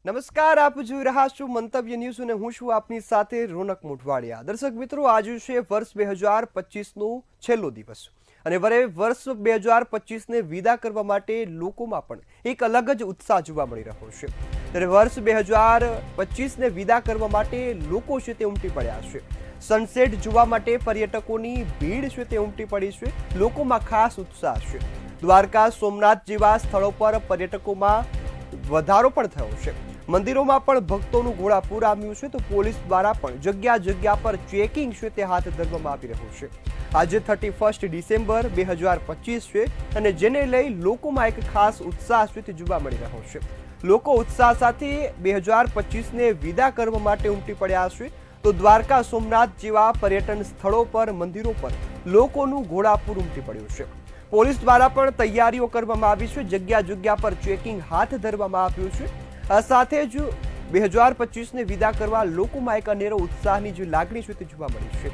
નમસ્કાર, આપ જોઈ રહ્યા છો મંતવ્ય ન્યૂઝ અને હું છું આપની સાથે રોનક મોઢવાડિયા। દર્શક મિત્રો, આજે છે વર્ષ 2025નો છેલ્લો દિવસ અને વર્ષ 2025ને વિદા કરવા માટે લોકોમાં પણ એક અલગ જ ઉત્સાહ જોવા મળી રહ્યો છે। ત્યારે વર્ષ 2025ને વિદા કરવા માટે લોકો છે તે ઉમટી પડ્યા છે। સનસેટ જોવા માટે પર્યટકોની ભીડ છે તે ઉમટી પડી છે। લોકોમાં ખાસ ઉત્સાહ છે। દ્વારકા, સોમનાથ જેવા સ્થળો પર પર્યટકોમાં વધારો પણ થયો છે। મંદિરોમાં પણ ભક્તોનું ઘોડાપૂર આવ્યું છે, તો પોલીસ દ્વારા પણ જગ્યા જગ્યા પર ચેકિંગ છે તે હાથ ધરવામાં આવી રહ્યું છે। આજે 31 ડિસેમ્બર 2025 છે અને જેને લઈ લોકોમાં એક ખાસ ઉત્સાહ છે તે જોવા મળી રહ્યો છે। લોકો ઉત્સાહ સાથે 2025ને વિદા કરવા માટે ઉમટી પડ્યા છે। તો દ્વારકા, સોમનાથ જેવા પર્યટન સ્થળો પર, મંદિરો પર લોકોનું ઘોડાપૂર ઉમટી પડ્યું છે। પોલીસ દ્વારા પણ તૈયારીઓ કરવામાં આવી છે। જગ્યા જગ્યા પર ચેકિંગ હાથ ધરવામાં આવ્યું છે। આ સાથે જ 2025ને વિદા કરવા લોકોમાં એક અનેરો ઉત્સાહની જે લાગણી છે તે જોવા મળી છે।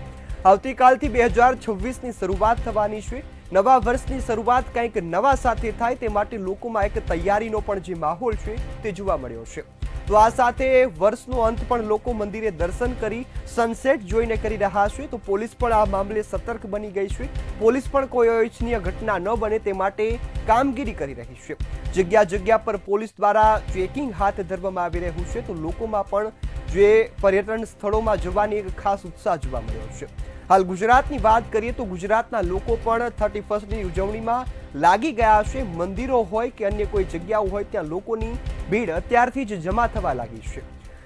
આવતીકાલથી 2026ની શરૂઆત થવાની છે। નવા વર્ષની શરૂઆત કંઈક નવા સાથે થાય તે માટે લોકોમાં એક તૈયારીનો પણ જે માહોલ છે તે જોવા મળ્યો છે। તો આ સાથે વર્ષનો અંત પણ લોકો મંદિરે દર્શન કરી સનસેટ જોઈને કરી રહ્યા છે। તો પોલીસ પણ આ મામલે સતર્ક બની ગઈ છે। પોલીસ પણ કોઈ અનિચ્છનીય ઘટના ન બને તે માટે કામગીરી કરી રહી છે। જગ્યા જગ્યા પર પોલીસ દ્વારા ચેકિંગ હાથ ધરવામાં આવી રહ્યું છે। તો લોકોમાં પણ જે પર્યટન સ્થળોમાં જવાની એક ખાસ ઉત્સાહ જોવા મળ્યો છે। હાલ ગુજરાતની વાત કરીએ તો ગુજરાતના લોકો પણ 31ની ઉજવણીમાં લાગી ગયા છે। મંદિરો હોય કે અન્ય કોઈ જગ્યાઓ હોય ત્યાં લોકોની ભીડ અત્યારથી જ જમા થવા લાગી છે।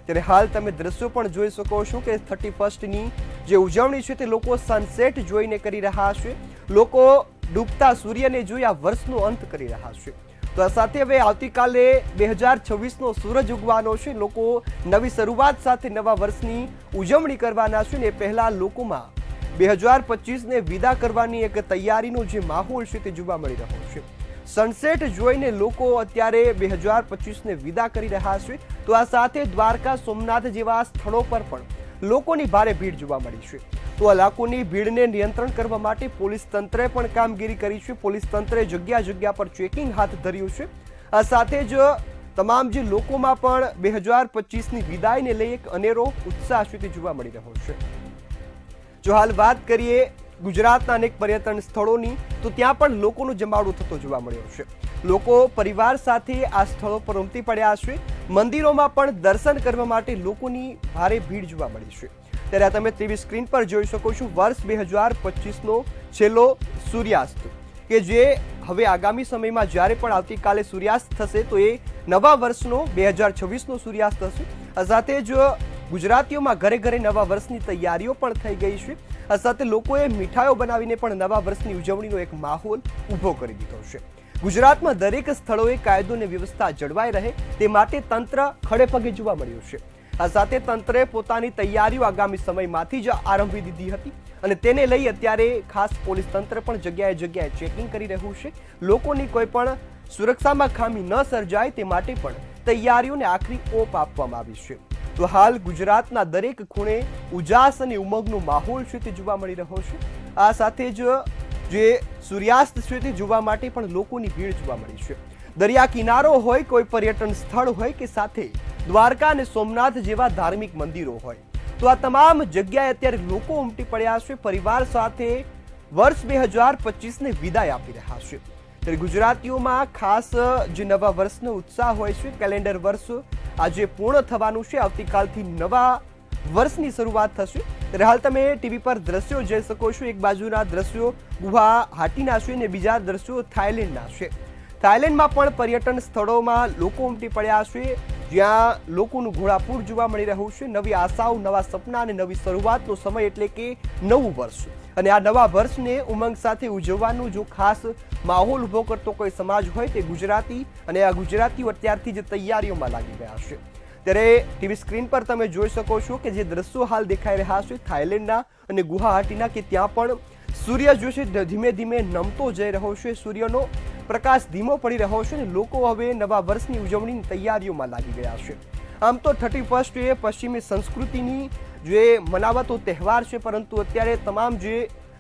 ત્યારે હાલ તમે દ્રશ્યો પણ જોઈ શકો છો કે 31ની જે ઉજવણી છે તે લોકો સનસેટ જોઈને કરી રહ્યા છે। લોકો ડૂબતા સૂર્યને જોઈ આ વર્ષનો અંત કરી રહ્યા છે। તો આ સાથે હવે આવતીકાલે 2026નો સૂરજ ઉગવાનો છે। લોકો નવી શરૂઆત સાથે નવા વર્ષની ઉજવણી કરવાના છે ને પહેલા લોકોમાં 2025ને વિદા કરવાની એક તૈયારીનો જે માહોલ છે તે જોવા મળી રહ્યો છે। સનસેટ જોઈને લોકો અત્યારે 2025ને વિદા કરી રહ્યા છે। તો આ સાથે દ્વારકા, સોમનાથ જેવા સ્થળો પર પણ લોકોની ભારે ભીડ જોવા મળી છે। તો આ લાખોની ભીડને નિયંત્રણ કરવા માટે પોલીસ તંત્રે પણ કામગીરી કરી છે। પોલીસ તંત્રે જગ્યા જગ્યા પર ચેકિંગ હાથ ધર્યું છે। આ સાથે જ તમામ જે લોકોમાં પણ 2025ની વિદાયને લઈ એક અનેરો ઉત્સાહ છે તે જોવા મળી રહ્યો છે। જો હાલ વાત કરીએ ગુજરાતના અનેક પર્યટન સ્થળોની, તો ત્યાં પણ લોકોનો જમાવડો થતો જોવા મળ્યો છે। લોકો પરિવાર સાથે આ સ્થળો પર ઉમટી પડ્યા છે। મંદિરોમાં પણ દર્શન કરવા માટે લોકોની ભારે ભીડ જોવા મળી છે। ત્યારે તમે ટીવી સ્ક્રીન પર જોઈ શકો છો વર્ષ 2025નો છેલ્લો સૂર્યાસ્ત, કે જે હવે આગામી સમયમાં જ્યારે પણ આવતીકાલે સૂર્યાસ્ત થશે તો એ નવા વર્ષનો 2026નો સૂર્યાસ્ત થશે। આ સાથે જ ગુજરાતીઓમાં ઘરે ઘરે નવા વર્ષની તૈયારીઓ પણ થઈ ગઈ છે। આ સાથે લોકોએ મીઠાઈઓ બનાવીને પણ નવા વર્ષની ઉજવણીનો એક માહોલ ઊભો કરી દીધો છે। ગુજરાતમાં દરેક સ્થળોએ કાયદો અને વ્યવસ્થા જળવાઈ રહે તે માટે તંત્ર ખડે પગે જોવા મળ્યું છે। આ સાથે તંત્રે પોતાની તૈયારીઓ આગામી સમયમાંથી જ આરંભી દીધી હતી અને તેને લઈ અત્યારે ખાસ પોલીસ તંત્ર પણ જગ્યાએ જગ્યાએ ચેકિંગ કરી રહ્યું છે। લોકોની કોઈ પણ સુરક્ષામાં ખામી ન સર્જાય તે માટે પણ તૈયારીઓને આખરી ઓપ આપવામાં આવી છે। તો હાલ ગુજરાતના દરેક ખૂણે ઉજાસ અને ઉમંગનો માહોલ છે તે જોવા મળી રહ્યો છે। આ સાથે જ જે સૂર્યાસ્ત છે તે જોવા માટે પણ લોકોની ભીડ જોવા મળી છે। દરિયા કિનારો હોય, કોઈ પર્યટન સ્થળ હોય કે સાથે દ્વારકા અને સોમનાથ જેવા ધાર્મિક મંદિરો હોય, તો આ તમામ જગ્યાએ અત્યારે લોકો ઉમટી પડ્યા છે। પરિવાર સાથે વર્ષ 2025ને વિદાય આપી રહ્યા છે। ત્યારે ગુજરાતીઓમાં ખાસ જે નવા વર્ષનો ઉત્સાહ હોય છે। કેલેન્ડર વર્ષ આજે પૂર્ણ થવાનું છે। આવતીકાલથી નવા વર્ષની શરૂઆત થશે। ત્યારે હાલ તમે ટીવી પર દ્રશ્યો જોઈ શકો છો। એક બાજુના દ્રશ્યો ગુવાહાટીના છે અને બીજા દ્રશ્યો થાઈલેન્ડના છે। થાઈલેન્ડમાં પણ પર્યટન સ્થળોમાં લોકો ઉમટી પડ્યા છે, જ્યાં લોકોનું ઘોડાપૂર જોવા મળી રહ્યું છે। નવી આશાઓ, નવા સપના અને નવી શરૂઆતનો સમય એટલે કે નવું વર્ષ, અને આ નવા વર્ષને ઉમંગ સાથે ઉજવવાનો જો ખાસ માહોલ ઊભો કરતો કોઈ સમાજ હોય તે ગુજરાતી, અને આ ગુજરાતીઓ અત્યારથી જ તૈયારીઓમાં લાગી ગયા છે। ત્યારે ટીવી સ્ક્રીન પર તમે જોઈ શકો છો કે જે દ્રશ્યો હાલ દેખાઈ રહ્યા છે થાઈલેન્ડના અને ગુવાહાટીના, કે ત્યાં પણ સૂર્ય જો છે ધીમે ધીમે નમતો જઈ રહ્યો છે। સૂર્યનો પ્રકાશ ધીમો પડી રહ્યો છે અને લોકો હવે નવા વર્ષની ઉજવણીની તૈયારીઓમાં લાગી ગયા છે। આમ તો 31 એ પશ્ચિમી સંસ્કૃતિની જે મનાવાતો તહેવાર છે, પરંતુ અત્યારે તમામ જે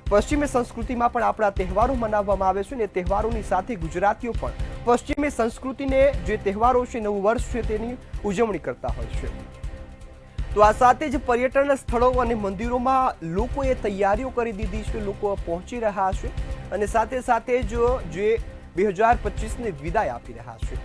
પશ્ચિમી સંસ્કૃતિમાં પણ આપણા તહેવારો મનાવવામાં આવે છે ને તહેવારોની સાથે ગુજરાતીઓ પણ પશ્ચિમી સંસ્કૃતિને જે તહેવારો છે, નવું વર્ષ છે, તેની ઉજવણી કરતા હોય છે। તો આ સાથે જ પર્યટન સ્થળો અને મંદિરોમાં લોકોએ તૈયારીઓ કરી દીધી છે, લોકો પહોંચી રહ્યા છે અને સાથે સાથે જ જે 2025ને વિદાય આપી રહ્યા છે।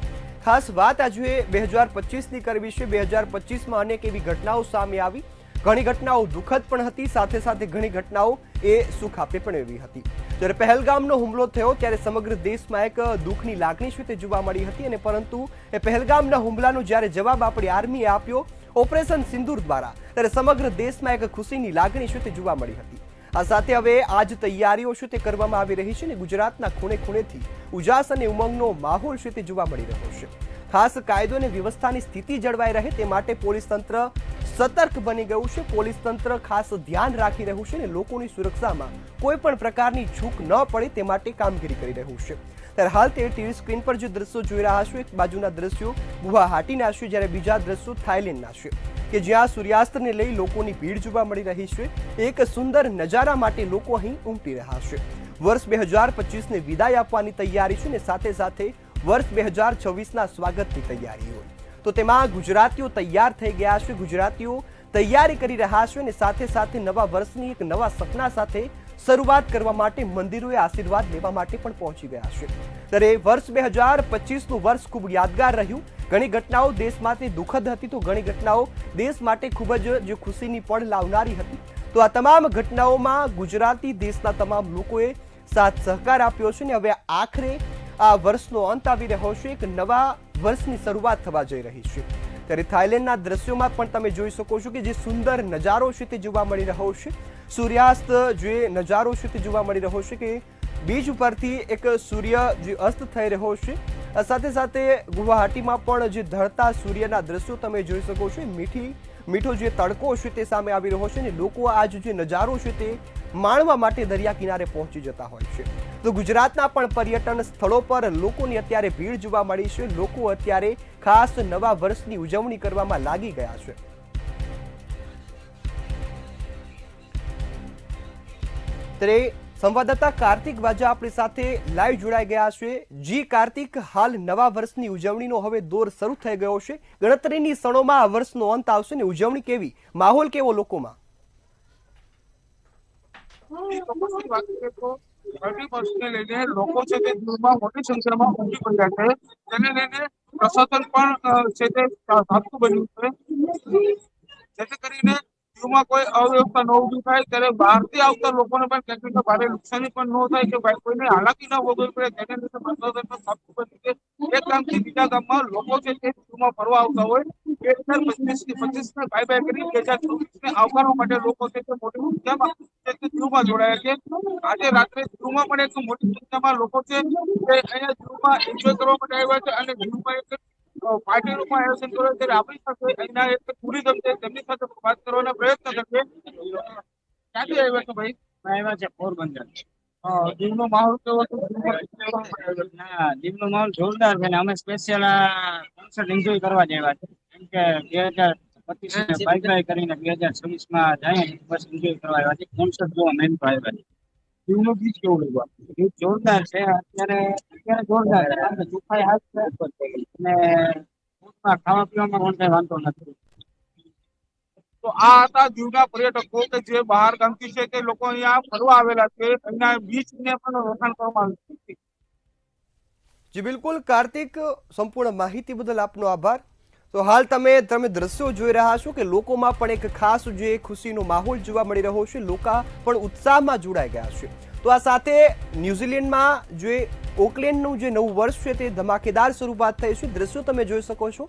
ખાસ વાત આજે 2025ની કરવી છે। 2025માં અનેક એવી ઘટનાઓ સામે આવી, ઘણી ઘટનાઓ દુઃખદ પણ હતી, સાથે સાથે ઘણી ઘટનાઓ એ સુખ આપે પણ એવી હતી। જ્યારે પહેલગામનો હુમલો થયો ત્યારે સમગ્ર દેશમાં એક દુઃખની લાગણી છે તે જોવા મળી હતી અને પરંતુ એ પહેલગામના હુમલાનો જ્યારે જવાબ આપણી આર્મીએ આપ્યો ઓપરેશન સિંદૂર દ્વારા, ત્યારે સમગ્ર દેશમાં એક ખુશીની લાગણી છે તે જોવા મળી હતી। આ સાથે હવે આજ તૈયારીઓ છે તે કરવામાં આવી રહી છે અને ગુજરાતના ખૂણે ખૂણેથી ઉજાસ અને ઉમંગનો માહોલ છે તે જોવા મળી રહ્યો છે। ખાસ કાયદો અને વ્યવસ્થાની સ્થિતિ જળવાઈ રહે તે માટે પોલીસ તંત્ર સતર્ક બની ગયું છે। પોલીસ તંત્ર ખાસ ધ્યાન રાખી રહ્યું છે અને લોકોની સુરક્ષામાં કોઈ પણ પ્રકારની ચૂક ન પડે તે માટે કામગીરી કરી રહ્યું છે। ત્યારે હાલ તે ટીવી સ્ક્રીન પર જે દ્રશ્યો જોઈ રહ્યા છો, એક બાજુના દ્રશ્યો ગુવાહાટીના છે, જ્યારે બીજા દ્રશ્યો થાઈલેન્ડના છે કે જ્યાં સૂર્યાસ્તને લઈ લોકોની ભીડ જોવા મળી રહી છે। એક સુંદર નજારા માટે લોકો અહીં ઉમટી રહ્યા છે। વર્ષ 2025ને વિદાય આપવાની તૈયારી છે અને સાથે સાથે વર્ષ 2026ના સ્વાગતની તૈયારી હોય તો તેમાં ગુજરાતીઓ તૈયાર થઈ ગયા છે, ગુજરાતીઓ તૈયારી કરી રહ્યા છે અને સાથે સાથે નવા વર્ષની એક નવા સપના સાથે શરૂઆત કરવા માટે મંદિરોએ આશીર્વાદ લેવા માટે પણ પહોંચી ગયા છે। ત્યારે વર્ષ 2025નું વર્ષ ખૂબ યાદગાર રહ્યું। ઘણી ઘટનાઓ દેશ માટે દુઃખદ હતી તો ઘણી ઘટનાઓ દેશ માટે ખૂબ જ ખુશીની પળ લાવનારી હતી। તો આ તમામ ઘટનાઓમાં ગુજરાતી દેશના તમામ લોકોએ સાથ સહકાર આપ્યો છે અને હવે આખરે આ વર્ષનો અંત આવી રહ્યો છે, એક નવા વર્ષની શરૂઆત થવા જઈ રહી છે। ત્યારે થાઈલેન્ડના દ્રશ્યોમાં પણ તમે જોઈ શકો છો કે જે સુંદર નજારો છે તે જોવા મળી રહ્યો છે। સૂર્યાસ્ત જે નજારો છે તે જોવા મળી રહ્યો છે કે બીચ ઉપરથી એક સૂર્ય જે અસ્ત થઈ રહ્યો છે। સાથે સાથે ગુવાહાટીમાં પણ જે ઢળતા સૂર્યના દ્રશ્યો તમે જોઈ શકો છો। મીઠો જે તડકો છે તે સામે આવી રહ્યો છે અને લોકો આજ જે નજારો છે તે માણવા માટે દરિયા કિનારે પહોંચી જતા હોય છે। તો ગુજરાતના પણ પર્યટન સ્થળો પર લોકોની અત્યારે ભીડ જોવા મળી છે। લોકો અત્યારે ખાસ નવા વર્ષની ઉજવણી કરવામાં લાગી ગયા છે। ત્યારે સંવાદદાતા કાર્તિક વાજા આપણી સાથે લાઈવ જોડાઈ ગયા છે। જી કાર્તિક, હાલ નવા વર્ષની ઉજવણીનો હવે દોર શરૂ થઈ ગયો છે, ગણતરીની ક્ષણોમાં આ વર્ષનો અંત આવશે ને ઉજવણી કેવી, માહોલ કેવો લોકોમાં? 30 લઈને લોકો છે તે દીવમાં મોટી સંખ્યામાં ઉમટી પડ્યા છે, તેને લઈને પ્રશાસન પણ છે તે સાબતું બન્યું છે, જેથી કરીને દીવમાં કોઈ અવ્યવસ્થા ન ઊભી થાય, ત્યારે બહારથી આવતા લોકોને પણ ક્યાંક ભારે નુકસાની પણ ન થાય કે કોઈને હાલાકી ન ભોગવવી પડે, તેને લીધે પ્રશાસન પણ સાબતું બન્યું છે। એક ગામથી બીજા ગામમાં લોકો છે તે દીવમાં ફરવા આવતા હોય 2025ને બાય બાય કરી 2026ને આવકારવા માટે લોકો છે તે મોટી સંખ્યામાં દીવમાં જોડાયા છે। આજે રાત્રે દીવમાં પણ એક મોટી સંખ્યામાં લોકો છે તે અહીંયા દીવમાં એન્જોય કરવા માટે આવ્યા છે અને દીવમાં એક પાર્ટીનું પણ આયોજન કર્યું। ત્યારે આપણી સાથે અહીંના એક ટુરિઝમ છે તેમની સાથે વાત કરવાના પ્રયત્ન કરશે। ક્યાંથી આવ્યા છો ભાઈ? આવ્યા છે પોરબંદર। દીવનો માહોલ કેવો છે? દીવનો માહોલ જોરદાર છે ને અમે સ્પેશિયલ કોન્સર્ટ એન્જોય કરવા જ આવ્યા છે, કેમ કે 2025 બાય બાય કરીને 2026માં જાય બસ એન્જોય કરવા આવ્યા છે, કોન્સર્ટ જોવા મેન તો આવ્યા છે। દીવનો બીચ કેવો લાગ્યો? બીચ જોરદાર છે, અત્યારે જોરદાર છે, કારણ કે ચોખ્ખાઈ હાથ છે અને ખાવા પીવામાં પણ કઈ વાંધો નથી। તો આ હતા દીવના પર્યટકો કે જે બહાર ગામથી છે તે લોકો અહીંયા ફરવા આવેલા છે, અહીંયા બીચને પણ રોકાણ કરવામાં આવ્યું છે। જી બિલકુલ કાર્તિક, સંપૂર્ણ માહિતી બદલ આપનો આભાર। તો હાલ તમે દ્રશ્યો જોઈ રહ્યા છો કે લોકોમાં પણ એક ખાસ જે ખુશીનો માહોલ જોવા મળી રહ્યો છે, લોકો પણ ઉત્સાહમાં જોડાઈ ગયા છે। તો આ સાથે ન્યુઝીલેન્ડમાં જે ઓકલેન્ડનું જે નવું વર્ષ છે તે ધમાકેદાર શરૂઆત થઈ છે। દ્રશ્યો તમે જોઈ શકો છો,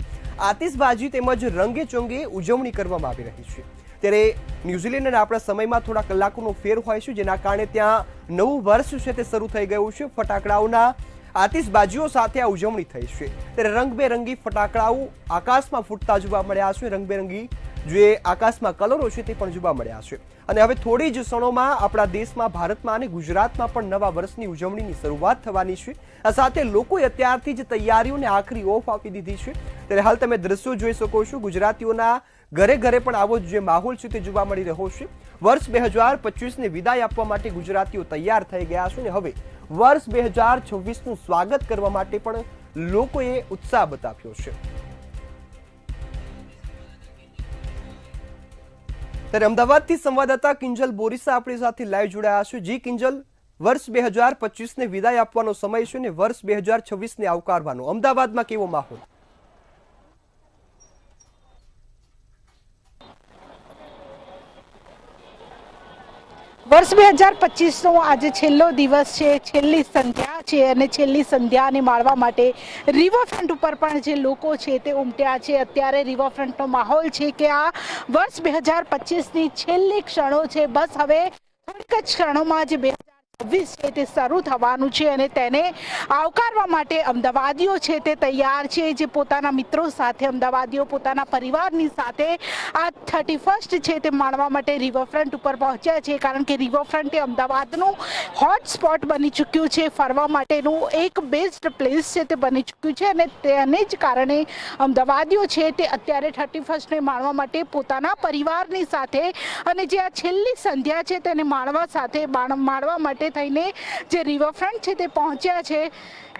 આતિશબાજી તેમજ રંગે ચંગે ઉજવણી કરવામાં આવી રહી છે। ત્યારે ન્યુઝીલેન્ડ અને આપણા સમયમાં થોડા કલાકોનો ફેર હોય છે, જેના કારણે ત્યાં નવું વર્ષ છે તે શરૂ થઈ ગયું છે। ફટાકડાઓના આતિશબાજીઓ સાથે આ ઉજવણી થઈ છે। ત્યારે રંગબેરંગી ફટાકડાઓ આકાશમાં ફૂટતા જોવા મળ્યા છે, રંગબેરંગી જે આકાશમાં કલરો છે તે પણ જોવા મળ્યા છે અને હવે થોડી જ ક્ષણોમાં આપણા દેશમાં, ભારતમાં અને ગુજરાતમાં પણ નવા વર્ષની ઉજવણીની શરૂઆત થવાની છે। આ સાથે લોકોએ અત્યારથી જ તૈયારીઓને આખરી ઓફ આપી દીધી છે। ત્યારે હાલ તમે દ્રશ્યો જોઈ શકો છો, ગુજરાતીઓના ઘરે ઘરે પણ આવો જે માહોલ છે તે જોવા મળી રહ્યો છે। વર્ષ 2025ને વિદાય આપવા માટે ગુજરાતીઓ તૈયાર થઈ ગયા છે અને હવે વર્ષ 2026નું સ્વાગત કરવા માટે પણ લોકોએ ઉત્સાહ બતાવ્યો છે. ત્યારે અમદાવાદથી સંવાદદાતા કિંજલ બોરીસા આપણી સાથે લાઈવ જોડાયા છે. જી કિંજલ, વર્ષ 2025ને વિદાય આપવાનો સમય છે ને વર્ષ 2026ને આવકારવાનો અમદાવાદમાં કેવો માહોલ? વર્ષ 2025નો આજે છેલ્લો દિવસ છે, છેલ્લી સંધ્યા છે અને છેલ્લી સંધ્યાને માણવા માટે રિવરફ્રન્ટ ઉપર પણ જે લોકો છે તે ઉમટ્યા છે. અત્યારે રિવરફ્રન્ટનો માહોલ છે કે આ વર્ષ 2025ની છેલ્લી ક્ષણો છે. બસ હવે થોડીક જ ક્ષણોમાં જે 2026 છે તે શરૂ થવાનું છે અને તેને આવકારવા માટે અમદાવાદીઓ છે તે તૈયાર છે. જે પોતાના મિત્રો સાથે, અમદાવાદીઓ પોતાના પરિવારની સાથે આ 31st છે તે માણવા માટે રિવરફ્રન્ટ ઉપર પહોંચ્યા છે. કારણ કે રિવરફ્રન્ટ એ અમદાવાદનું હોટસ્પોટ બની ચૂક્યું છે, ફરવા માટેનું એક બેસ્ટ પ્લેસ છે તે બની ચૂક્યું છે અને તેને જ કારણે અમદાવાદીઓ છે તે અત્યારે 31સ્ટને માણવા માટે પોતાના પરિવારની સાથે અને જે આ છેલ્લી સંધ્યા છે તેને માણવા માટે થઈને જે રિવરફ્રન્ટ છે તે પહોંચ્યા છે.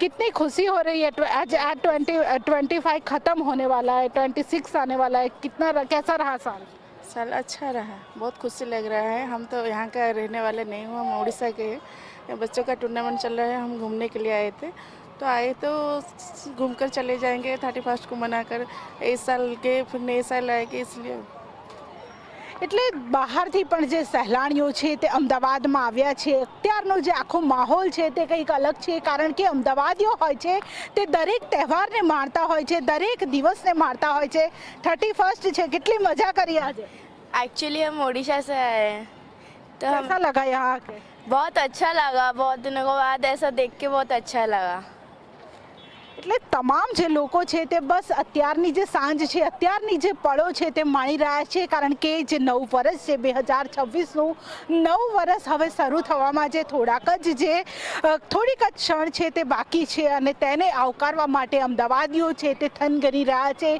कितनी खुशी हो रही है आज 25 खत्म होने वाला है, 26 आने वाला है, कितना कैसा रहा साल अच्छा रहा, बहुत खुशी लग रहा है. हम तो यहाँ का रहने वाले नहीं हुआ, हम उड़ीसा के हैं. बच्चों का टूर्नामेंट चल रहा है, हम घूमने के लिए आए थे, तो आए तो घूम कर चले जाएंगे 31st को मनाकर. इस साल के फिर नए साल आएंगे, इसलिए એટલે બહારથી પણ જે સહેલાણીઓ છે તે અમદાવાદમાં આવ્યા છે. અત્યારનો જે આખો માહોલ છે તે કંઈક અલગ છે. કારણ કે અમદાવાદીઓ હોય છે તે દરેક તહેવારને માણતા હોય છે, દરેક દિવસને માણતા હોય છે. 31st છે, કેટલી મજા કરી આજે? एक्चुअली हम उड़ीसा से आए हैं, तो कैसा लगा यहाँ आके? बहुत अच्छा लगा. बहुत दिनों के बाद ऐसा देख के बहुत अच्छा लगा. એટલે તમામ જે લોકો છે તે બસ અત્યારની જે સાંજ છે, અત્યારની જે પળો છે તે માણી રહ્યા છે. કારણ કે જે નવું વર્ષ છે 2026નું નવું વર્ષ હવે શરૂ થવામાં જે થોડીક જ ક્ષણ છે તે બાકી છે અને તેને આવકારવા માટે અમદાવાદીઓ છે તે થનગની રહ્યા છે.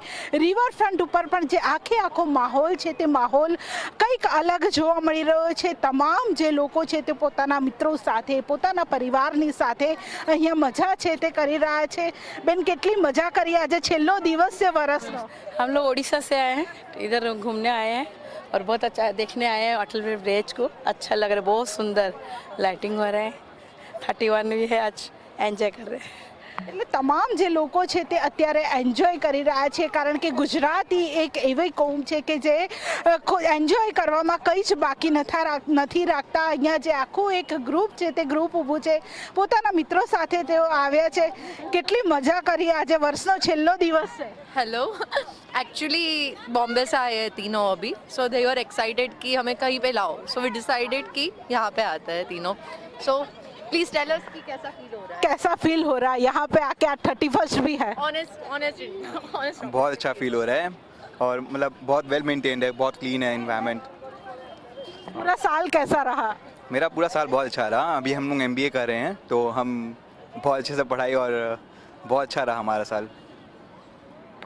રિવરફ્રન્ટ ઉપર પણ જે આખો માહોલ છે તે માહોલ કંઈક અલગ જોવા મળી રહ્યો છે. તમામ જે લોકો છે તે પોતાના મિત્રો સાથે, પોતાના પરિવારની સાથે અહીંયા મજા છે તે કરી રહ્યા છે. બેન, કેટલી મજા કરી આજે? છેલ્લો દિવસ છે વર્ષનો. हम लोग उड़ीसा से आए हैं, इधर घूमने आए हैं और बहुत अच्छा देखने आए हैं अटल ब्रिज को. अच्छा लग रहा है, बहुत सुंदर लाइटिंग हो रहा है. 31 भी है आज, एंजॉय कर रहे हैं. એટલે તમામ જે લોકો છે તે અત્યારે એન્જોય કરી રહ્યા છે. કારણ કે ગુજરાતી એક એવી કોમ છે કે જે એન્જોય કરવામાં કંઈ જ બાકી નથી રાખતા. અહીંયા જે આખું એક ગ્રુપ છે તે ગ્રુપ ઊભું છે, પોતાના મિત્રો સાથે તેઓ આવ્યા છે. કેટલી મજા કરી આજે? વર્ષનો છેલ્લો દિવસ છે. हेलो, एक्चुअली बॉम्बे से आए हैं तीनों अभी, सो दे आर एक्साइटेड कि हमें कहीं पे लाओ, सो वी डिसाइडेड कि यहाँ पे आते हैं तीनों. सो प्लीज टेल अस कि कैसा फील हो रहा है. कैसा फील हो रहा है यहाँ पे आके? आज 31st भी है. ऑनेस्ट बहुत अच्छा फील हो रहा है और मतलब बहुत वेल मेंटेन्ड है, बहुत क्लीन है एनवायरनमेंट. पूरा साल कैसा रहा? मेरा पूरा साल बहुत अच्छा रहा. अभी हम लोग MBA कर रहे हैं तो हम बहुत अच्छे से पढ़ाई और बहुत अच्छा रहा हमारा साल.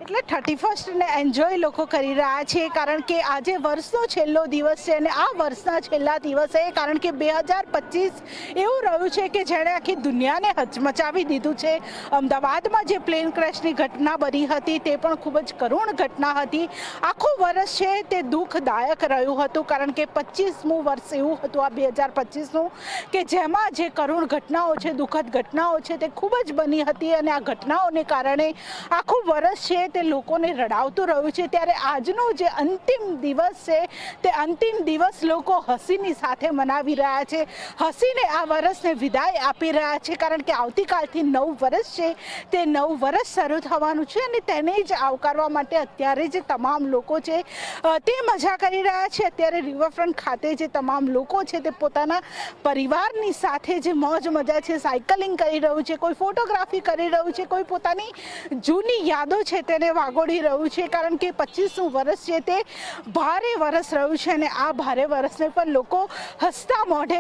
એટલે 31સ્ટને એન્જોય લોકો કરી રહ્યા છે. કારણ કે આજે વર્ષનો છેલ્લો દિવસ છે અને આ વર્ષના છેલ્લા દિવસે, કારણ કે 2025 એવું રહ્યું છે કે જેણે આખી દુનિયાને હચમચાવી દીધું છે. અમદાવાદમાં જે પ્લેન ક્રેશની ઘટના બની હતી તે પણ ખૂબ જ કરુણ ઘટના હતી. આખું વર્ષ છે તે દુઃખદાયક રહ્યું હતું. કારણ કે 25મું વર્ષ એવું હતું આ 2025નું કે જેમાં જે કરુણ ઘટનાઓ છે, દુઃખદ ઘટનાઓ છે તે ખૂબ જ બની હતી અને આ ઘટનાઓને કારણે આખું વર્ષ છે તે લોકોને રડાવતું રહ્યું છે. ત્યારે આજનો જે અંતિમ દિવસ છે તે અંતિમ દિવસ લોકો હસીની સાથે મનાવી રહ્યા છે, હસીને આ વર્ષને વિદાય આપી રહ્યા છે. કારણ કે આવતીકાલથી નવું વર્ષ છે, તે નવું વર્ષ શરૂ થવાનું છે અને તેને જ આવકારવા માટે અત્યારે જે તમામ લોકો છે તે મજા કરી રહ્યા છે. અત્યારે રિવરફ્રન્ટ ખાતે જે તમામ લોકો છે તે પોતાના પરિવારની સાથે જે મોજ મજા છે, સાયકલિંગ કરી રહ્યું છે, કોઈ ફોટોગ્રાફી કરી રહ્યું છે, કોઈ પોતાની જૂની યાદો છે તેને વાગોળી રહ્યું છે. કારણ કે 25મું વર્ષ છે તે ભારે વર્ષ રહ્યું છે અને આ ભારે વર્ષને પણ લોકો હસતા મોઢે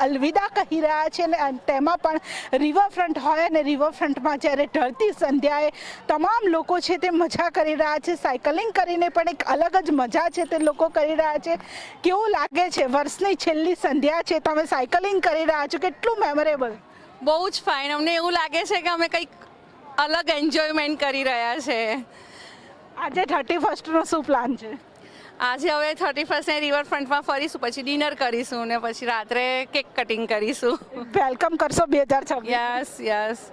અલવિદા કહી રહ્યા છે. અને તેમાં પણ રિવરફ્રન્ટ હોય અને રિવરફ્રન્ટમાં જ્યારે ઢળતી સંધ્યાએ તમામ લોકો છે તે મજા કરી રહ્યા છે. સાયકલિંગ કરીને પણ એક અલગ જ મજા છે તે લોકો કરી રહ્યા છે. કેવું લાગે છે? વર્ષની છેલ્લી સંધ્યા છે, તમે સાયકલિંગ કરી રહ્યા છો, કેટલું મેમોરેબલ? બહુ જ ફાઇન. અમને એવું લાગે છે કે અમે કંઈક અલગ એન્જોયમેન્ટ કરી રહ્યા છે. આજે 31નો શું પ્લાન છે? આજે હવે 31ને રિવરફ્રન્ટમાં ફરીશું, પછી ડિનર કરીશું ને પછી રાત્રે કેક કટિંગ કરીશું. વેલકમ કરશો 2026? યસ.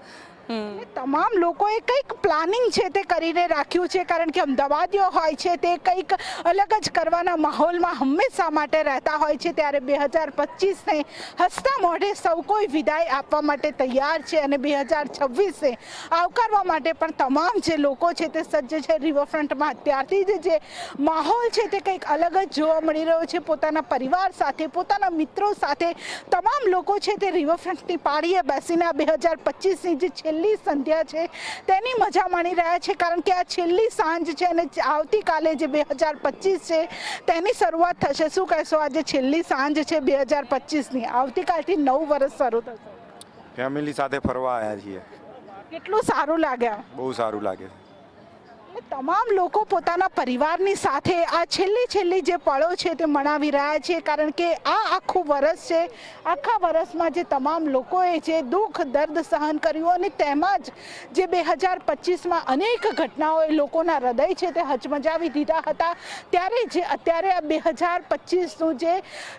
તમામ લોકોએ કંઈક પ્લાનિંગ છે તે કરીને રાખ્યું છે, કારણ કે અમદાવાદીઓ હોય છે તે કંઈક અલગ જ કરવાના માહોલમાં હંમેશા માટે રહેતા હોય છે. ત્યારે 2025ને હસતા મોઢે સૌ કોઈ વિદાય આપવા માટે તૈયાર છે અને 2026ને આવકારવા માટે પણ તમામ જે લોકો છે તે સજ્જ છે. રિવરફ્રન્ટમાં અત્યારથી જે માહોલ છે તે કંઈક અલગ જ જોવા મળી રહ્યો છે. પોતાના પરિવાર સાથે, પોતાના મિત્રો સાથે તમામ લોકો છે તે રિવરફ્રન્ટની પાળીએ બેસીને આ 2025ની જે છેલ્લી સંધ્યા છે તેની મજા માણી રહ્યા છે, કારણ કે આ છેલ્લી સાંજ છે અને આવતીકાલે જે 2025 છે તેની શરૂઆત થશે. શું કહેશો, આજે છેલ્લી સાંજ છે 2025ની, આવતીકાલથી નવું વર્ષ શરૂ થશે? ફેમિલી સાથે ફરવા આવ્યા છીએ. કેટલું સારું લાગે? બહુ સારું લાગે. તમામ લોકો પોતાના પરિવારની સાથે આ છેલ્લી જે પળો છે તે મનાવી રહ્યા છે, કારણ કે આ આખું વર્ષ છે. આખા વર્ષમાં જે તમામ લોકોએ જે દુઃખ દર્દ સહન કર્યું અને તેમાં જ જે 2025માં અનેક ઘટનાઓએ લોકોના હૃદય છે તે હચમચાવી દીધા હતા, ત્યારે જે અત્યારે આ 2025નું જે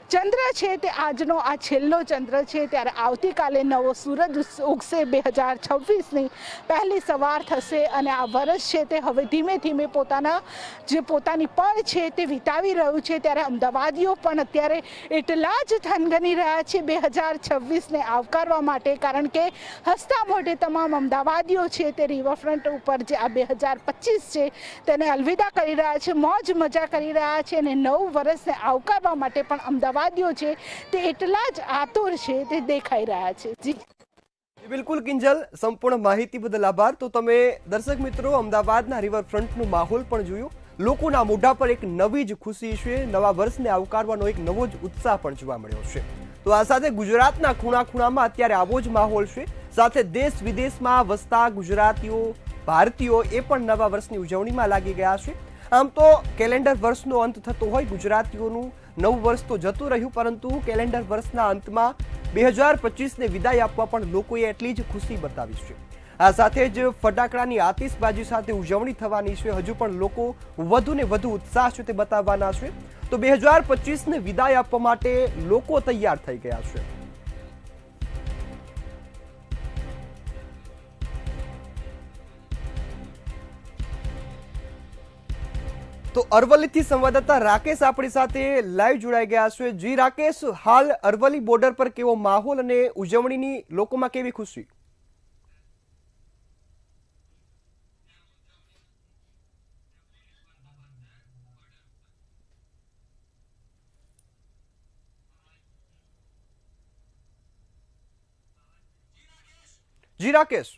ચંદ્ર છે તે આજનો આ છેલ્લો ચંદ્ર છે. ત્યારે આવતીકાલે નવો સૂરજ ઉગશે. 2026ની પહેલી સવાર થશે અને આ વર્ષ છે તે હવે ધીમે ધીમે પોતાની પળ છે તે વિતાવી રહ્યું છે. ત્યારે અમદાવાદીઓ પણ અત્યારે એટલા જ થનગની રહ્યા છે 2026ને આવકારવા માટે, કારણ કે હસતા મોઢે તમામ અમદાવાદીઓ છે તે રિવરફ્રન્ટ ઉપર જે આ 2025 છે તેને અલવિદા કરી રહ્યા છે, મોજ મજા કરી રહ્યા છે અને નવું વર્ષને આવકારવા માટે પણ અમદાવાદીઓ છે તે એટલા જ આતુર છે તે દેખાઈ રહ્યા છે. જી બિલકુલ કિંજલ, સંપૂર્ણ માહિતી બદલ આભાર. તો તમે દર્શક મિત્રો અમદાવાદના રિવરફ્રન્ટનું માહોલ પણ જોયું. લોકોના મોઢા પર એક નવી જ ખુશી છે, નવા વર્ષને આવકારવાનો એક નવો જ ઉત્સાહ પણ જોવા મળ્યો છે. તો આ સાથે ગુજરાતના ખૂણા ખૂણામાં અત્યારે આવો જ માહોલ છે. સાથે દેશ વિદેશમાં વસતા ગુજરાતીઓ, ભારતીયો એ પણ નવા વર્ષની ઉજવણીમાં લાગી ગયા છે. આમ તો કેલેન્ડર વર્ષનો અંત થતો હોય, ગુજરાતીઓનું નવું વર્ષ તો જતું રહ્યું, પરંતુ કેલેન્ડર વર્ષના અંતમાં 2025ને વિદાય આપવા પણ લોકોએ એટલી જ ખુશી બતાવી છે. આ સાથે જ ફટાકડાની આતિશબાજી સાથે ઉજવણી થવાની છે. હજુ પણ લોકો વધુ ને વધુ ઉત્સાહ છે તે બતાવવાના છે. તો 2025ને વિદાય આપવા માટે લોકો તૈયાર થઈ ગયા છે. તો અરવલ્લીથી સંવાદદાતા રાકેશ આપણી સાથે લાઈવ જોડાઈ ગયા છે. જી રાકેશ, હાલ અરવલ્લી બોર્ડર પર કેવો માહોલ અને ઉજવણીની લોકોમાં કેવી ખુશી? જી રાકેશ.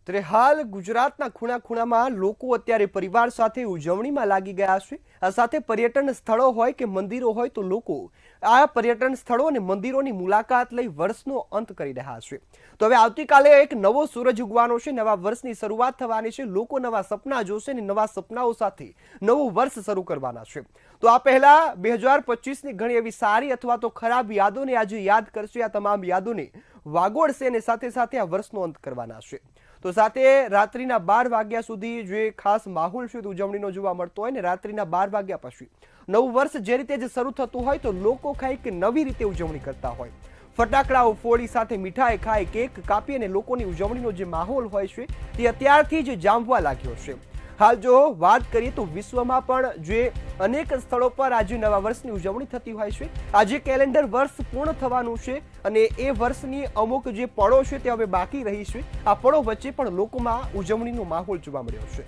ત્યારે હાલ ગુજરાતના ખૂણા ખૂણામાં લોકો અત્યારે પરિવાર સાથે ઉજવણીમાં લાગી ગયા છે. આ સાથે પર્યટન સ્થળો હોય કે મંદિરો હોય તો લોકો આ પર્યટન સ્થળો અને મંદિરોની મુલાકાત લઈ વર્ષનો અંત કરી રહ્યા છે. તો હવે આવતીકાલે એક નવો સૂરજ ઉગવાનો છે, નવા વર્ષની શરૂઆત થવાની છે. લોકો નવા સપના જોશે અને નવા સપનાઓ સાથે નવું વર્ષ શરૂ કરવાના છે. તો આ પહેલા 2025ની ઘણી એવી સારી અથવા તો ખરાબ યાદોને આજે યાદ કરશે. આ તમામ યાદોને વાગોળશે અને સાથે સાથે આ વર્ષનો અંત કરવાના છે. તો સાથે રાત્રિના 12 વાગ્યા સુધી જે ખાસ માહોલ છે ઉજવણીનો જોવા મળતો હોય ને રાત્રિના 12 વાગ્યા પછી નવું વર્ષ જે રીતે જ શરૂ થતું હોય તો લોકો કંઈક નવી રીતે ઉજવણી કરતા હોય. ફટાકડાઓ ફોડી, સાથે મીઠાઈ ખાઈ, કેક કાપી અને લોકોની ઉજવણીનો જે માહોલ હોય છે તે અત્યારથી જ જામવા લાગ્યો છે. હાલ જો વાત કરીએ તો વિશ્વમાં પણ જે અનેક સ્થળો પર આજે નવા વર્ષની ઉજવણી થતી હોય છે. આજે કેલેન્ડર વર્ષ પૂર્ણ થવાનું છે અને એ વર્ષની અમુક જે પળો છે તે હવે બાકી રહી છે. આ પળો વચ્ચે પણ લોકોમાં ઉજવણીનો માહોલ જોવા મળ્યો છે.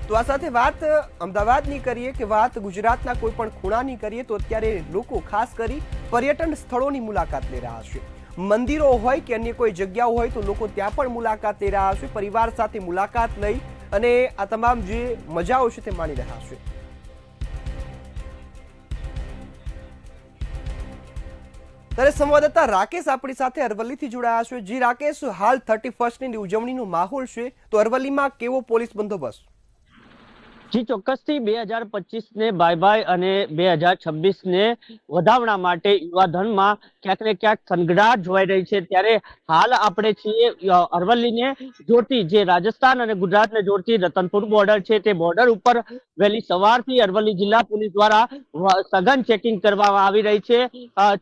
તો આ સાથે વાત અમદાવાદની કરીએ કે વાત ગુજરાતના કોઈ પણ ખૂણાની કરીએ તો અત્યારે લોકો ખાસ કરી પર્યટન સ્થળોની મુલાકાત લઈ રહ્યા છે. મંદિરો હોય કે અન્ય કોઈ જગ્યાઓ હોય તો લોકો ત્યાં પણ મુલાકાત લઈ રહ્યા છે. પરિવાર સાથે મુલાકાત લઈ અને આ તમામ જે મજાઓ છે તે માણી રહ્યા છે. ત્યારે સંવાદદાતા રાકેશ આપણી સાથે અરવલ્લીથી જોડાયા છે. જી રાકેશ, હાલ 31મી ઉજવણીનો માહોલ છે તો અરવલ્લીમાં કેવો પોલીસ બંદોબસ્ત? જી ચોક્કસથી 2025 ને બાય બાય અને 2026 ને વધાવણા માટે યુવાધનમાં ક્યાંક ને ક્યાંક થનગડાટ જોવાઈ રહી છે। ત્યારે હાલ આપણે છીએ અરવલ્લીને જોડતી જે રાજસ્થાન અને ગુજરાતને જોડતી રતનપુર બોર્ડર છે, તે બોર્ડર ઉપર વહેલી સવારથી અરવલ્લી જિલ્લા પોલીસ દ્વારા સઘન ચેકિંગ કરવામાં આવી રહી છે।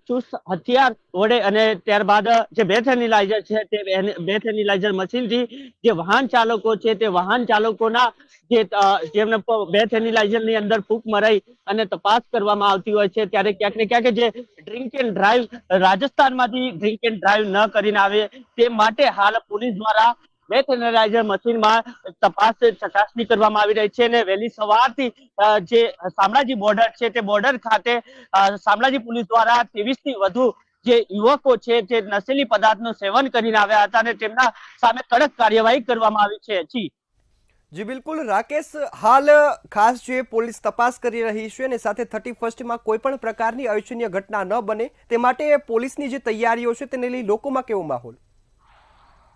ચુસ્ત હથિયાર વડે અને ત્યારબાદ જે બેથ એનાલાઇઝર છે, તે બેથ એનાલાઇઝર મશીનથી જે વાહન ચાલકો છે, તે વાહન ચાલકોના જેમને બેથ એનાલાઇઝર ની અંદર ફૂંક મરાઈ અને તપાસ કરવામાં આવતી હોય છે। ત્યારે ક્યાંક ને ક્યાંક જે ડ્રિંક એન્ડ ડ્રાઈવ રાજસ્થાનમાંથી ડ્રિંક એન્ડ ડ્રાઈવ ન કરીને આવે તે માટે હાલ પોલીસ દ્વારા બેથ એનાલાઇઝર મશીનમાં તપાસ ચકાસણી કરવામાં આવી રહી છે। અને વહેલી સવારથી જે શામળાજી બોર્ડર છે, તે બોર્ડર ખાતે શામળાજી પોલીસ દ્વારા 23 થી વધુ જે યુવકો છે, તે નશીલી પદાર્થનું સેવન કરીને આવ્યા હતા અને તેમના સામે કડક કાર્યવાહી કરવામાં આવી છે। જી બિલકુલ રાકેશ, હાલ ખાસ જે પોલીસ તપાસ કરી રહી છે અને સાથે 31st કોઈ પણ પ્રકારની અનિચ્છનીય ઘટના ન બને તે માટે પોલીસની જે તૈયારીઓ છે તેને લઈ લોકોમાં કેવો માહોલ?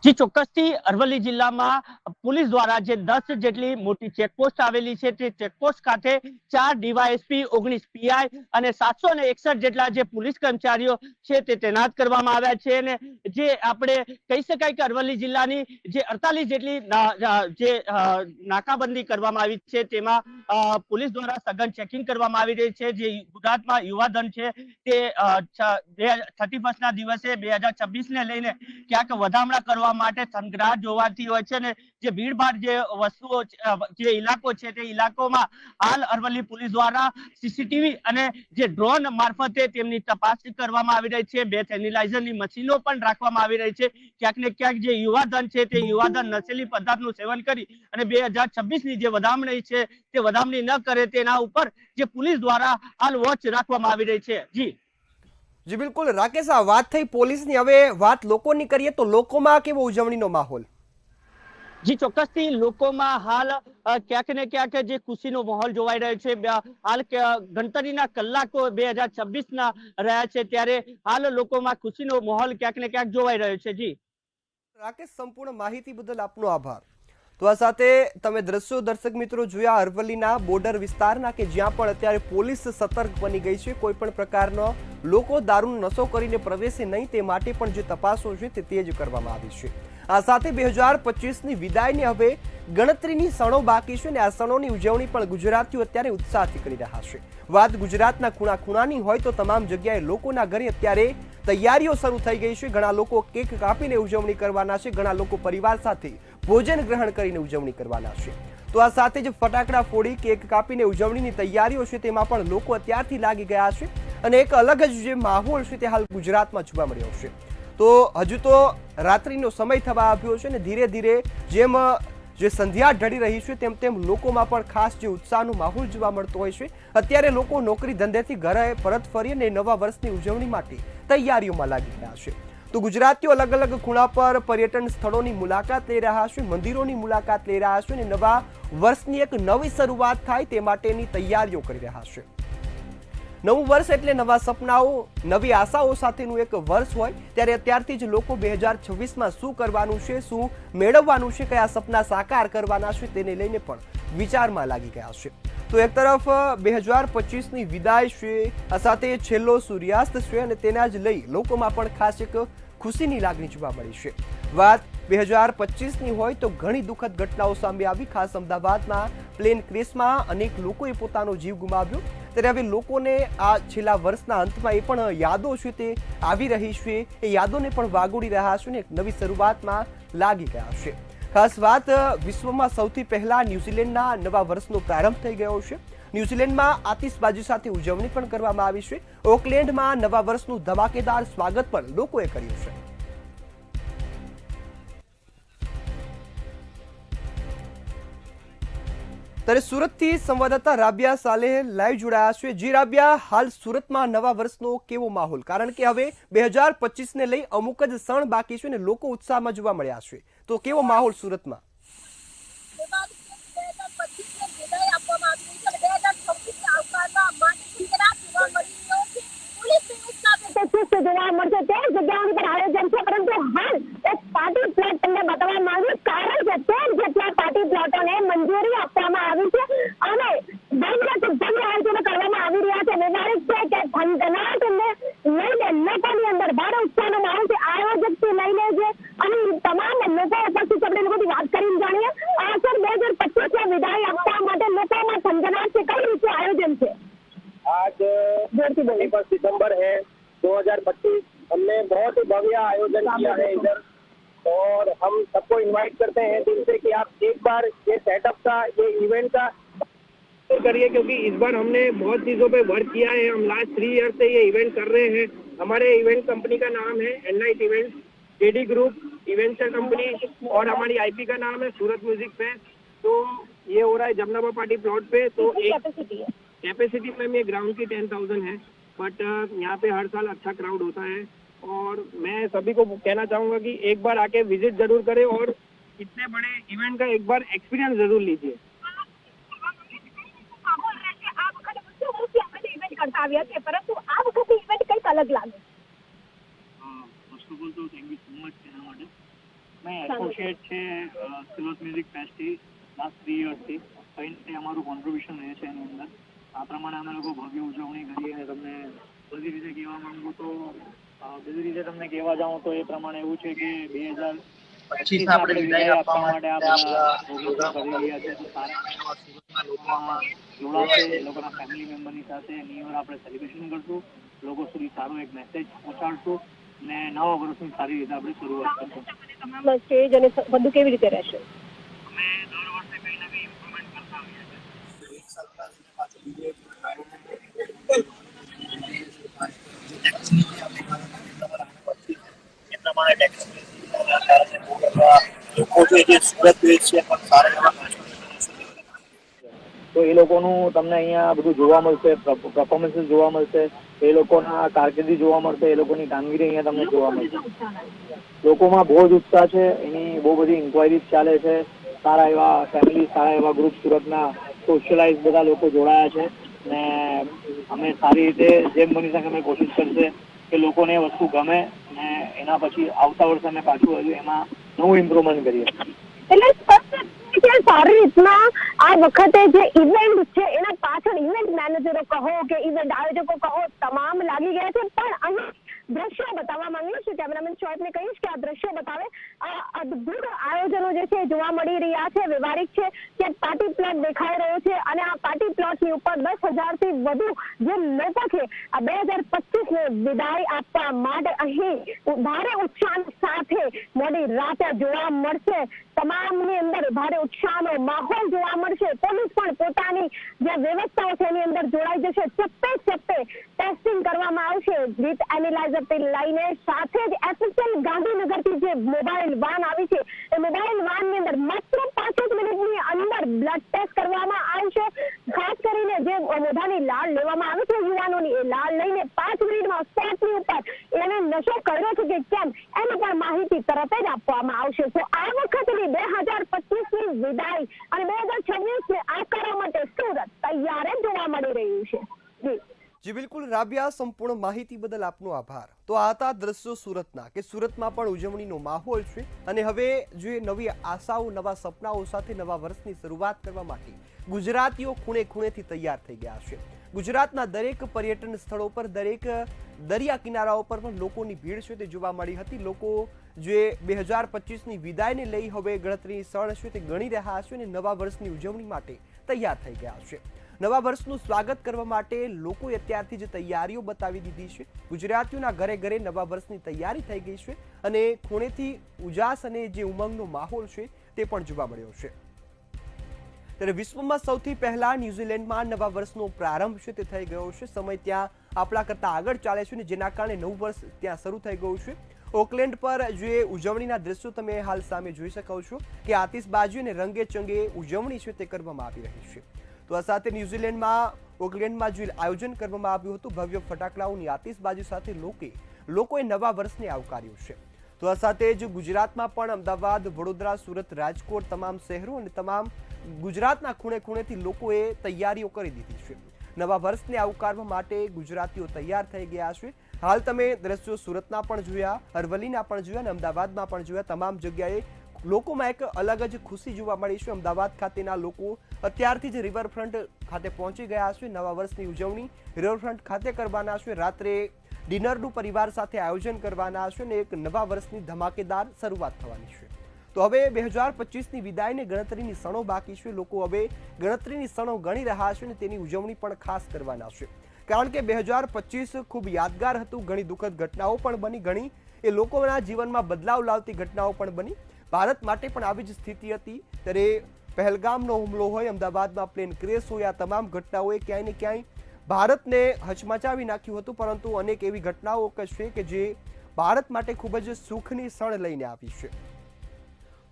જી ચોક્કસથી અરવલ્લી જિલ્લામાં પોલીસ દ્વારા જે 10 જેટલી મોટી ચેકપોસ્ટ આવેલી છે, તે ચેકપોસ્ટ ખાતે 4 ડીવાયએસપી, 19 પીઆઈ અને 761 જેટલા જે પોલીસ કર્મચારીઓ છે તે તૈનાત કરવામાં આવ્યા છે। અને જે આપણે કહી શકાય કે અરવલ્લી જિલ્લાની જે 48 જેટલી જે નાકાબંધી કરવામાં આવી છે, તેમાં પોલીસ દ્વારા સઘન ચેકિંગ કરવામાં આવી રહી છે। જે ગુજરાતમાં યુવાધન છે તે 31st ના દિવસે 2026 ને લઈને ક્યાંક વધામણા કરવા માટે થનગડાટ જોવાતી હોય છે। અને જે ભીડભાડ જે વસ્તુઓ જે ઇલાકો છે, તે ઇલાકોમાં હાલ અરવલ્લી પોલીસ દ્વારા સીસીટીવી અને જે ડ્રોન મારફતે તેમની તપાસ કરવામાં આવી રહી છે। બેથ એનાલાઇઝરની મશીનો પણ રાખવામાં આવી રહી છે। ક્યાંક ને ક્યાંક જે યુવાધન છે, તે યુવાધન નશીલી પદાર્થનું સેવન કરી અને 2026ની જે વધામણી છે, તે વધામણી ન કરે તેના ઉપર જે પોલીસ દ્વારા હાલ વોચ રાખવામાં આવી રહી છે। જી બિલકુલ રાકેશ, આ વાત થઈ પોલીસની, હવે વાત લોકોની કરીએ તો લોકોમાં કેવો ઉજવણીનો માહોલ? જી ચોક્કસથી લોકોમાં હાલ ક્યાંક ને ક્યાંક જે ખુશીનો માહોલ જોવાઈ રહ્યો છે। હાલ ગણતરીના કલાકો 2026ના રહ્યા છે, ત્યારે હાલ લોકોમાં ખુશીનો માહોલ ક્યાંક ને ક્યાંક જોવાઈ રહ્યો છે। જી રાકેશ, સંપૂર્ણ માહિતી બદલ આપનો આભાર। તો આ સાથે તમે દ્રશ્યો દર્શક મિત્રો જોયા અરવલ્લીના બોર્ડર વિસ્તારના, કે જ્યાં પણ અત્યારે પોલીસ સતર્ક બની ગઈ છે। કોઈ પણ પ્રકારનો લોકો દારૂનો નશો કરીને પ્રવેશે નહીં તે માટે પણ જે તપાસો છે તે તેજ કરવામાં આવી છે। આ સાથે 2025ની વિદાયની હવે ગણતરીની ક્ષણો બાકી છે અને આ ક્ષણોની ઉજવણી પણ ગુજરાતીઓ અત્યારે ઉત્સાહથી કરી રહ્યા છે। વાત ગુજરાતના ખૂણા ખૂણાની હોય તો તમામ જગ્યાએ લોકોના ઘરે અત્યારે તૈયારીઓ શરૂ થઈ ગઈ છે। ઘણા લોકો કેક કાપીને ઉજવણી કરવાના છે, ઘણા લોકો પરિવાર સાથે ભોજન ગ્રહણ કરીને ઉજવણી કરવાના છે। તો આ સાથે જ ફટાકડા ફોડી કેક કાપીને ઉજવણીની તૈયારીઓ છે તેમાં પણ લોકો અત્યારથી લાગી ગયા છે અને એક અલગ જ જે માહોલ છે તે હાલ ગુજરાતમાં જોવા મળ્યો છે। તો હજુ તો રાત્રિનો સમય થવા આવ્યો છે અને ધીરે ધીરે જેમ જે સંધ્યા ઢળી રહી છે તેમ તેમ લોકોમાં પણ ખાસ જે ઉત્સાહનો માહોલ જોવા મળતો હોય છે। અત્યારે લોકો નોકરી ધંધેથી ઘરે પરત ફરી અને નવા વર્ષની ઉજવણી માટે તૈયારીઓમાં લાગી ગયા છે। તો ગુજરાતીઓ અલગ અલગ ખૂણા પર પર્યટન સ્થળોની મુલાકાત લઈ રહ્યા છે, મંદિરોની મુલાકાત લઈ રહ્યા છે અને નવા વર્ષની એક નવી શરૂઆત થાય તે માટેની તૈયારીઓ કરી રહ્યા છે। નવું વર્ષ એટલે નવા સપનાઓ, નવી આશાઓ સાથેનું એક વર્ષ હોય, ત્યારે અત્યારથી જ લોકો 2026માં શું કરવાનું છે, શું મેળવવાનું છે, કયા સપના સાકાર કરવાના છે તેને લઈને પણ વિચારમાં લાગી ગયા છે। તો એક તરફ 2025ની વિદાય છે, આ સાથે છેલ્લો સૂર્યાસ્ત છે અને તેના જ લઈ લોકોમાં પણ ખાસ એક ખુશીની લાગણી જોવા મળી છે। વાત 2025ની હોય તો ઘણી દુઃખદ ઘટનાઓ સામે આવી। ખાસ અમદાવાદમાં પ્લેન ક્રેશમાં અનેક લોકોએ પોતાનો જીવ ગુમાવ્યો, ત્યારે હવે લોકોને આ છેલ્લા વર્ષના અંતમાં એ પણ યાદો છે તે આવી રહી છે, એ યાદોને પણ વાગોળી રહ્યા છે અને એક નવી શરૂઆતમાં લાગી ગયા છે। ખાસ વાત વિશ્વમાં સૌથી પહેલા ન્યુઝીલેન્ડના નવા વર્ષનો પ્રારંભ થઈ ગયો છે। ન્યુઝીલેન્ડમાં આતિશબાજી સાથે ઉજવણી પણ કરવામાં આવી છે। ઓકલેન્ડમાં નવા વર્ષનું ધમાકેદાર સ્વાગત પણ લોકોએ કર્યું છે। ત્યારે સુરતથી સંવાદદાતા રાબિયા સાલેહ લાઈવ જોડાયા છે। જી રાબિયા, હાલ સુરતમાં નવા વર્ષનો કેવો માહોલ? કારણ કે હવે 2025ને લઈ અમુક જ ક્ષણ બાકી છે અને લોકો ઉત્સાહમાં જોવા મળ્યા છે, તો કેવો માહોલ સુરતમાં? જોવા મળશે તે જગ્યાઓ પર આયોજન છે, પરંતુ હાલ એક પાર્ટી પ્લોટ તમને બતાવવા માંગુ, કારણ કે 13 જેટલા પાર્ટી પ્લોટોને મંજૂરી આપવામાં આવી છે भव्य आयोजन किया है इधर, और हम सबको इनवाइट करते हैं दिल से कि आप एक बार ये सेटअप का, ये इवेंट का करिए, क्योंकि इस बार हमने बहुत चीज़ों पे वर्क किया है। हम लास्ट 3 ईयर से ये इवेंट कर रहे हैं। हमारे इवेंट कंपनी का नाम है एनलाइट event, JD group Evander company, और हमारी आईपी का नाम है सूरत म्यूजिक फेस्ट। तो ये हो रहा है जमनाबा पार्टी प्लॉट पे। तो एक कैपेसिटी में ये ग्राउंड की 10,000 है, बट यहाँ पे हर साल अच्छा क्राउड होता है। और मैं सभी को कहना चाहूँगा कि एक बार आके विजिट जरूर करें और इतने बड़े इवेंट का एक बार एक्सपीरियंस जरूर लीजिए। કરતા આવ્યા છે, પરંતુ આ વખતે ઇવેન્ટ કંઈક અલગ લાગે. ફર્સ્ટ ઓફ ઓલ તો થેન્ક યુ સો મચ એના માટે. મેં એસોસિએટ છે સુરત મ્યુઝિક ફેસ્ટથી લાસ્ટ 3 યર્સથી. કંઈ અમારું કોન્ટ્રીબ્યુશન રહે છે એની અંદર. આ પ્રમાણે અમે લોકો ભવ્ય ઉજવણી કરીએ અને તમને બધી રીતે કહેવા માંગુ તો બધી રીતે તમને કહેવા જાઉં તો એ પ્રમાણે એવું છે કે 2025 આપણે વિદાય આપવા માટે આ બધા પ્રોગ્રામ કરી રહ્યા છે. તો સારા એવા સુરતના લોકોમાં જોડાશે, એ લોકોના ફેમિલી મેમ્બરની સાથે ન્યૂ યર આપણે સેલિબ્રેશન કરશું, લોકો સુધી સારો એક મેસેજ પહોંચાડશું અને નવા વર્ષની સારી રીતે આપણે શરૂઆત કરશું. તમામ સ્ટેજ અને બધું કેવી રીતે રહેશે? અમે દર વર્ષે કંઈ ને કંઈ ઇમ્પ્રુવમેન્ટ કરતા આવીએ છીએ. એક સાલ પહેલા પાછળ બીજે એ પ્રમાણે લોકો જે સુરત બેઝ છે પણ સારા એવા તો એ લોકોનું તમને અહીંયા બધું જોવા મળશે, પરફોર્મન્સીસ જોવા મળશે, એ લોકોના કારકિર્દી જોવા મળશે, એ લોકોની કામગીરી અહીંયા તમને જોવા મળશે. લોકોમાં બહુ જ ઉત્સાહ છે, એની બહુ બધી ઇન્ક્વાયરીઝ ચાલે છે. સારા એવા ફેમિલી, સારા એવા ગ્રુપ સુરતના સોશિયલાઇઝ બધા લોકો જોડાયા છે ને અમે સારી રીતે જેમ બની શકે અમે કોશિશ કરશે કે લોકોને એ વસ્તુ ગમે ને એના પછી આવતા વર્ષે અમે પાછું હજુ એમાં નવું ઇમ્પ્રુવમેન્ટ કરીએ. એટલે સારી રીતના આ વખતે જે ઇવેન્ટ છે એના પાછળ ઇવેન્ટ મેનેજરો કહો કે ઇવેન્ટ આયોજકો કહો, તમામ લાગી ગયા છે. પણ અહીં દ્રશ્યો બતાવવા માંગીએ છીએ, કેમેરામેન શોએબને કહીશ કે આ દ્રશ્યો બતાવે. આ અદભુત આયોજનો જે છે જોવા મળી રહ્યા છે, વ્યવહારિક છે. ત્યાં પાર્ટી પ્લોટ દેખાઈ રહ્યો છે અને આ પાર્ટી પ્લોટની ઉપર 10,000થી વધુ જે લોકો છે આ 2025 ને વિદાય આપવા માટે અહીં ભારે ઉત્સાહ સાથે મોડી રાતે જોવા મળશે. તમામની અંદર ભારે ઉત્સાહનો માહોલ જોવા મળશે. પોલીસ પણ પોતાની જે વ્યવસ્થાઓ છે એની અંદર જોડાઈ જશે. ચપ્પે ટેસ્ટિંગ કરવામાં આવશે. વિથ એનાલાઇઝરથી લઈને સાથે જ એસએસએલ ગાંધીનગરથી જે મોબાઈલ વાન આવી છે એ મોબાઈલ વાનની અંદર માત્ર 5 મિનિટની અંદર બ્લડ ટેસ્ટ કરવામાં આવશે. ખાસ કરીને જે મોઢાની લાળ લેવામાં આવે છે યુવાનોની, એ લાળ લઈને 5 મિનિટમાં સ્પોટની ઉપર એને નશો કર્યો છે કે કેમ એની પણ માહિતી તરત જ આપવામાં આવશે. તો આ વખતની 2025ની વિદાય અને 2026ને આકારવા માટે સુરત તૈયાર જોવા મળી રહ્યું છે. જી બિલકુલ રાબિયા, સંપૂર્ણ માહિતી બદલ આપનો આભાર. તો આ હતા દ્રશ્યો સુરતના, કે સુરતમાં પણ ઉજવણીનો માહોલ છે અને હવે જે નવી આશાઓ, નવા સપનાઓ સાથે નવા વર્ષની શરૂઆત કરવા માટે ગુજરાતીઓ ખૂણે ખૂણેથી તૈયાર થઈ ગયા છે. ગુજરાતના દરેક પર્યટન સ્થળો પર, દરેક દરિયા કિનારાઓ પર પણ લોકોની ભીડ છે તે જોવા મળી હતી. લોકો જે 2025ની વિદાયને લઈ હવે ગણતરીની ક્ષણ છે તે ગણી રહ્યા છે અને નવા વર્ષની ઉજવણી માટે તૈયાર થઈ ગયા છે. નવા વર્ષનું સ્વાગત કરવા માટે લોકોએ અત્યારથી જ તૈયારીઓ બતાવી દીધી છે. ગુજરાતીઓના ઘરે ઘરે નવા વર્ષની તૈયારી થઈ ગઈ છે અને ખૂણેથી ઉજાસ અને જે ઉમંગનો માહોલ છે તે પણ જોવા મળ્યો છે. ત્યારે વિશ્વમાં સૌથી પહેલા ન્યુઝીલેન્ડમાં નવા વર્ષનો પ્રારંભ છે તે થઈ ગયો છે. સમય ત્યાં આપણા કરતા આગળ ચાલે છે અને જેના કારણે નવું વર્ષ ત્યાં શરૂ થઈ ગયું છે. ઓકલેન્ડ પર જે ઉજવણીના દ્રશ્યો તમે હાલ સામે જોઈ શકો છો કે આતિશબાજી અને રંગે ચંગે ઉજવણી છે તે કરવામાં આવી રહી છે. તો આ સાથે ન્યુઝીલેન્ડમાં ઓકલેન્ડમાં જે આયોજન કરવામાં આવ્યું હતું ભવ્ય ફટાકડાઓની આતિશબાજી સાથે લોકોએ નવા વર્ષને આવકાર્યું છે. તો આ સાથે જ ગુજરાતમાં પણ અમદાવાદ, વડોદરા, સુરત, રાજકોટ તમામ શહેરો અને તમામ ગુજરાતના ખૂણે ખૂણેથી લોકોએ તૈયારીઓ કરી દીધી છે. નવા વર્ષને આવકારવા માટે ગુજરાતીઓ તૈયાર થઈ ગયા છે. હાલ તમે દ્રશ્યો સુરતના પણ જોયા, અરવલ્લીના પણ જોયા અને અમદાવાદમાં પણ જોયા. તમામ જગ્યાએ લોકોમાં એક અલગ જ ખુશી જોવા મળી છે. અમદાવાદ ખાતેના લોકો અત્યારથી જ રિવરફ્રન્ટ ખાતે પહોંચી ગયા છે. નવા વર્ષની ઉજવણી રિવરફ્રન્ટ ખાતે કરવાના છે. રાત્રે ડિનરનું પરિવાર સાથે આયોજન કરવાના છે અને એક નવા વર્ષની ધમાકેદાર શરૂઆત થવાની છે. તો હવે 2025ની વિદાયને ગણતરીની ક્ષણો બાકી છે. લોકો હવે ગણતરીની ક્ષણો ગણી રહ્યા છે અને તેની ઉજવણી પણ ખાસ કરવાના છે. કારણ કે 2025 ખૂબ યાદગાર હતું. ઘણી દુઃખદ ઘટનાઓ પણ બની, ઘણી એ લોકોના જીવનમાં બદલાવ લાવતી ઘટનાઓ પણ બની. ભારત માટે પણ આવી જ સ્થિતિ હતી. ત્યારે પહેલગામનો હુમલો હોય, અમદાવાદમાં પ્લેન ક્રેશ હોય, આ તમામ ઘટનાઓએ ક્યાંય ને ક્યાંય ભારતને હચમચાવી નાખ્યું હતું. પરંતુ અનેક એવી ઘટનાઓ છે કે જે ભારત માટે ખૂબ જ સુખની ક્ષણ લઈને આવી છે.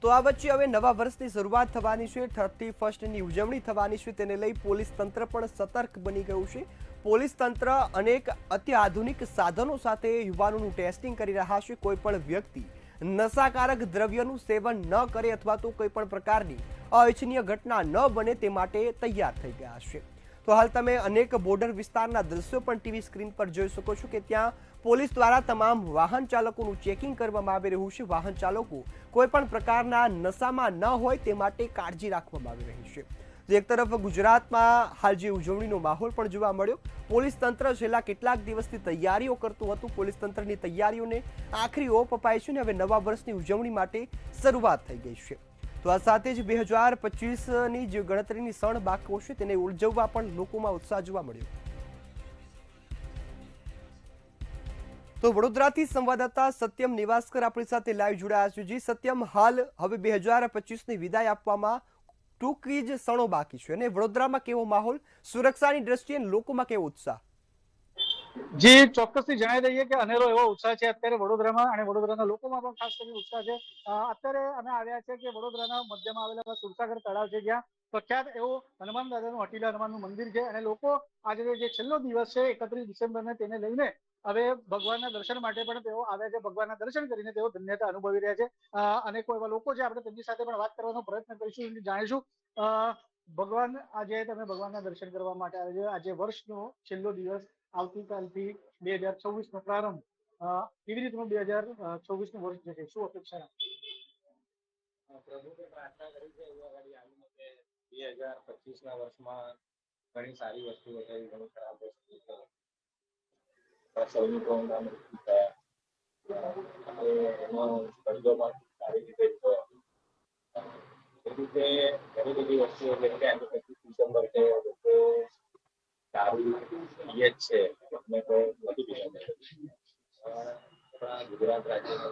તો આ વચ્ચે હવે નવા વર્ષની શરૂઆત થવાની છે, 31ની ઉજવણી થવાની છે. તેને લઈ પોલીસ તંત્ર પણ સતર્ક બની ગયું છે. પોલીસ તંત્ર અનેક અત્યાધુનિક સાધનો સાથે યુવાનોનું ટેસ્ટિંગ કરી રહ્યા છે. કોઈ પણ વ્યક્તિ નશાકારક દ્રવ્યનું સેવન ન કરે અથવા તો કોઈ પણ પ્રકારની અનિચ્છનીય ઘટના ન બને તે માટે તૈયાર થઈ ગયા છે. તો હાલ તમે અનેક બોર્ડર વિસ્તારના દ્રશ્યો પણ ટીવી સ્ક્રીન પર જોઈ શકો છો કે ત્યાં પોલીસ દ્વારા તમામ વાહન ચાલકોનું ચેકિંગ કરવામાં આવી રહ્યું છે. વાહન ચાલકો કોઈ પણ પ્રકારના નશામાં ન હોય તે માટે કાળજી રાખવામાં આવી રહી છે. એક તરફ ગુજરાતમાં હાલ જે ઉજવણીનો માહોલ પણ જોવા મળ્યો. પોલીસ તંત્ર છેલ્લા કેટલાક દિવસથી તૈયારીઓ કરતું હતું. પોલીસ તંત્રની તૈયારીઓને આખરી ઓપ અપાય છે અને હવે નવા વર્ષની ઉજવણી માટે શરૂઆત થઈ ગઈ છે. તો આ સાથે જ 2025ની જે ગણતરીની ક્ષણ બાકી છે તેને ઉજવવા પણ લોકોમાં ઉત્સાહ જોવા મળ્યો. તો વડોદરાથી સંવાદદાતા સત્યમ નિવાસકર આપણી સાથે લાઈવ જોડાયા છે. જી સત્યમ, હાલ હવે 2025ની વિદાય આપવામાં ટૂંકી જ ક્ષણો બાકી છે અને વડોદરામાં કેવો માહોલ, સુરક્ષાની દ્રષ્ટિએ લોકોમાં કેવો ઉત્સાહ? જી, ચોક્કસથી જણાવી દઈએ કે અનેરો એવો ઉત્સાહ છે અત્યારે વડોદરામાં, અને વડોદરાના લોકોમાં પણ ખાસ કરીને ઉત્સાહ છે. અત્યારે અમે આવ્યા છે કે વડોદરાના મધ્યમાં આવેલા સુરસાગર તળાવ છે, જ્યાં પ્રખ્યાત એવું હનુમાન દાદાનું હટીલા હનુમાનનું મંદિર છે. અને લોકો આજે જે છેલ્લો દિવસ છે 31 ડિસેમ્બરને તેને લઈને હવે ભગવાનના દર્શન માટે પણ તેઓ આવ્યા છે. ભગવાનના દર્શન કરીને તેઓ ધન્યતા અનુભવી રહ્યા છે. અનેકો એવા લોકો છે, આપણે તેમની સાથે પણ વાત કરવાનો પ્રયત્ન કરીશું, જાણીશું ભગવાન આજે તમે ભગવાનના દર્શન કરવા માટે આવે છે. આજે વર્ષનો છેલ્લો દિવસ, આવતીકાલથી 2026નો પ્રારંભ, કેવી રીતનું 2026નું વર્ષ જશે, શું અપેક્ષા? પ્રભુને પ્રાર્થના કરી છે આવીને કે 2025ના વર્ષમાં ઘણી સારી વસ્તુઓ થઈ, ઘણી ખરાબ વસ્તુઓ થઈ. સૈનિકોના મૃત્યુ થયા, એનો સર્જો પણ સારી રીતે થયો. એ રીતે ઘણી બધી વસ્તુઓ, જેમ કે આજે 25 ડિસેમ્બર છે, લોકો સારું પીએ જ છે, અમે તો વધુ પીએ. આપણા ગુજરાત રાજ્યમાં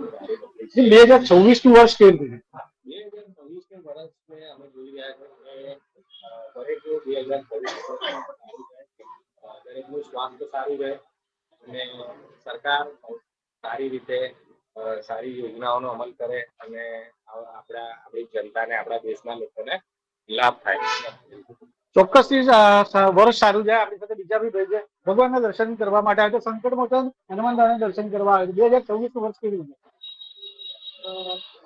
2026નું વર્ષ કેવું છે? 2026નું વર્ષને અમે જોઈ રહ્યા છીએ કે દરેક 2026 દરેકનું સ્વાસ્થ્ય સારું રહે અને સરકાર સારી રીતે સારી યોજનાઓનો અમલ કરે અને આપણી જનતાને, આપણા દેશના લોકોને લાભ થાય. ચોક્કસથી વર્ષ સારું જાય. આપણી સાથે બીજા બી ભાઈ છે, ભગવાનના દર્શન કરવા માટે આવે છે, સંકટ મોચન હનુમાન દાદાના દર્શન કરવા આવે છે. 2026નું વર્ષ કેવી રીતે?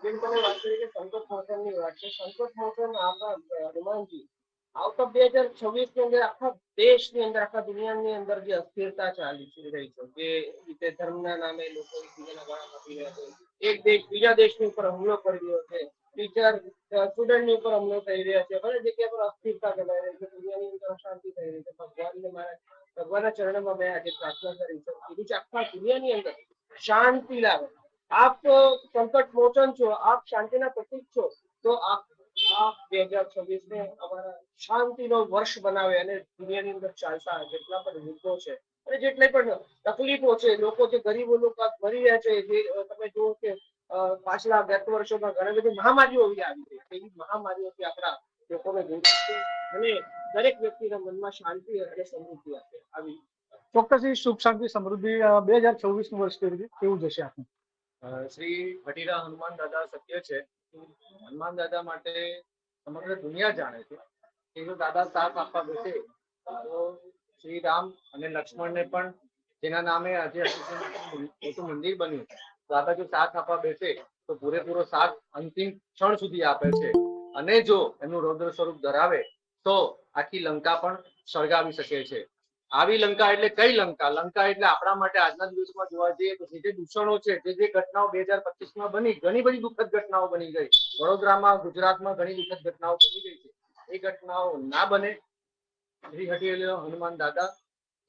જેમ તમે વાત કરી કે સંકટ મોચનની વાત છે, સંકટ મોચન આપણા હનુમાનજી આઉટ ઓફ 2026ની અંદર આખા દેશની અંદર, આખા દુનિયાની અંદર જે અસ્થિરતા ચાલી રહી છે, જે રીતે ધર્મના નામે લોકો એકબીજાના ગળા કાપી રહ્યા છે, એક દેશ બીજા દેશની ઉપર હુમલો કરી રહ્યો છે, ટીચર સ્ટુડન્ટની ઉપર હુમલો થઈ રહ્યા છે, બધી જગ્યા પર અસ્થિરતા ફેલાઈ રહી છે, દુનિયાની અંદર અશાંતિ થઈ રહી છે. ભગવાનના ચરણોમાં મેં આજે પ્રાર્થના કરી છે, કીધું છે આખા દુનિયાની અંદર શાંતિ લાવે. આપ સંકટ મોચન છો, આપ શાંતિના પ્રતીક છો, તો આપ 2026ને અમારા શાંતિનો વર્ષ બનાવે અને દુનિયાની અંદર ચાલતા જેટલા પણ યુદ્ધો છે અને જેટલી પણ તકલીફો છે, લોકો જે ગરીબો લોકો મરી રહ્યા છે, જે તમે જુઓ કે પાછલા 10 વર્ષોમાં ઘણી બધી મહામારીઓ આવી છે, એવી મહામારીઓથી આપણા લોકોને દૂર છે અને દરેક વ્યક્તિના મનમાં શાંતિ અને સમૃદ્ધિ આપે. આવી ચોક્કસથી સુખ શાંતિ સમૃદ્ધિ. 2026નું વર્ષ કેવું જશે આપનું? શ્રી હટીરા હનુમાન દાદા સત્ય છે. હનુમાન દાદા માટે સમગ્ર દુનિયા જાણે છે કે જો દાદા સાથ આપવા બેસે તો શ્રી રામ અને લક્ષ્મણને પણ, જેના નામે આજે મોટું મંદિર બન્યું, દાદા જો સાથ આપવા બેસે તો પૂરેપૂરો સાથ અંતિમ ક્ષણ સુધી આપે છે. અને જો એનું રૌદ્ર સ્વરૂપ ધરાવે તો આખી લંકા પણ સળગાવી શકે છે. આવી લંકા એટલે કઈ લંકા? લંકા એટલે આપણા માટે આજના દિવસમાં જોવા જઈએ તો જે દૂષણો છે, જે ઘટનાઓ 2025માં બની, ઘણી બધી દુઃખદ ઘટનાઓ બની ગઈ. વડોદરામાં, ગુજરાતમાં ઘણી દુઃખદ ઘટનાઓ બની ગઈ છે. એ ઘટનાઓ ના બને, શ્રી હટીલા હનુમાન દાદા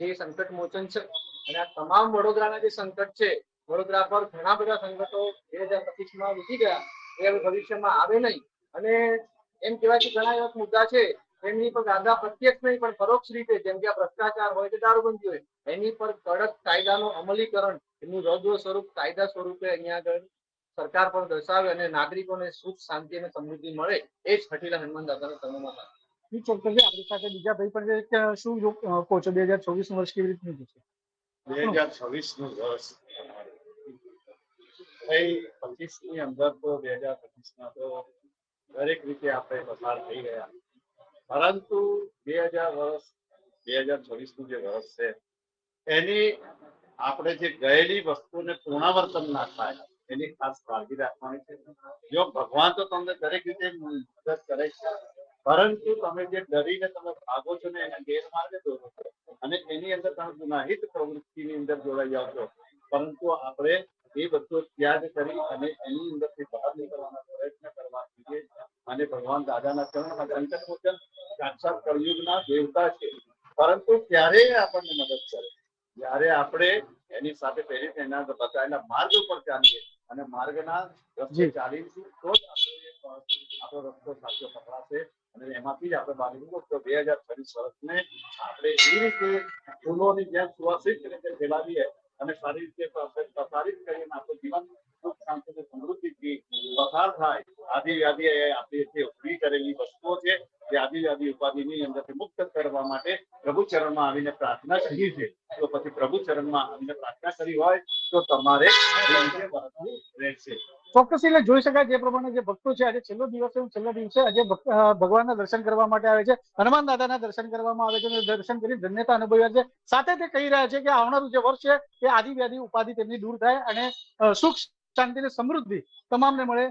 જે સંકટ મોચન છે અને આ તમામ વડોદરાના જે સંકટ છે, વડોદરા પર ઘણા બધા સંકટો 2025માં વીતી ગયા, એ હવે ભવિષ્યમાં આવે નહીં. અને એમ કહેવાય કે ઘણા એવા મુદ્દા છે એમની પર દાદા પ્રત્યક્ષ નહીં પણ પરોક્ષ રીતે, જેમ કે ભ્રષ્ટાચાર હોય કે દારૂબંધી હોય, એની પર કડક કાયદાનું અમલીકરણ એનું રૌદ્ર સ્વરૂપ કાયદા સ્વરૂપે અહીંયા આગળ સરકાર પણ દર્શાવે અને નાગરિકોને સુખ શાંતિ અને સમૃદ્ધિ મળે એ જ હઠીલા હનુમાન દાદાનો તનોમાં ચોક્કસ આપણી સાથે બીજા ભાઈ પણ છે કે શું કહો છો 2024 નું વર્ષ કેવી રીતનું છે? 2026 નું વર્ષ ભાઈ 25 ની અંદર તો 2025 માં તો દરેક રીતે આપણે પસાર થઈ ગયા, પરંતુ 2026 નું જે વર્ષ છે એની આપણે જે ગયેલી વસ્તુને પુનરાવર્તન ના થાય એની ખાસ કાળજી રાખવાની છે. જો ભગવાન તો તમને દરેક રીતે મદદ કરે છે, પરંતુ તમે જે ડરીને તમે ભાગો છો ને એના ગેરમાર્ગે દોરો છો અને એની અંદર તમે ગુનાહિત પ્રવૃત્તિની અંદર જોડાઈ જાઓ છો, પરંતુ આપણે એ બધો ત્યાગ કરી અને એની અંદરથી બહાર નીકળવાના પ્રયત્ન કરવા જોઈએ. અને ભગવાન દાદાના ચરણમાં દંડક મોચન સાક્ષાત કળયુગના દેવતા છે, પરંતુ ક્યારેય આપણને મદદ કરે જ્યારે આપણે એની સાથે પહેરી એના બતાવેલા માર્ગ ઉપર ચાલીએ અને માર્ગના રસ્તે ચાલીશું તો જ આપણો રસ્તો સાચો પકડાશે અને એમાંથી જ આપણે બહાર નીકળવું. તો 2026 વર્ષને આપણે એ રીતે ફૂલોની જેમ સુવાસિત રીતે ફેલાવીએ અને સારી રીતે પ્રસારિત કરીને આપણું જીવન સુખ શાંતિ અને સમૃદ્ધિથી પસાર થાય. આદિવ્યાધિ આપણી જે ઉભી કરેલી વસ્તુઓ છે જે આદિવ્યાધિ ઉપાધિની અંદરથી મુક્ત કરવા માટે પ્રભુ ચરણમાં આવીને પ્રાર્થના કરી છે. તો પછી પ્રભુ ચરણમાં આવીને પ્રાર્થના કરી હોય તો તમારે રહેશે. ચોક્કસ એટલે જોઈ શકાય જે પ્રમાણે જે ભક્તો છે આજે છેલ્લો દિવસ છે, છેલ્લા દિવસે આજે ભગવાનના દર્શન કરવા માટે આવે છે, હનુમાન દાદાના દર્શન કરવામાં આવે છે અને દર્શન કરી ધન્યતા અનુભવ્યા છે. સાથે તે કહી રહ્યા છે કે આવનારું જે વર્ષ છે એ આદિવ્યાધિ ઉપાધિ તેમની દૂર થાય અને સુખ શાંતિ અને સમૃદ્ધિ તમામને મળે,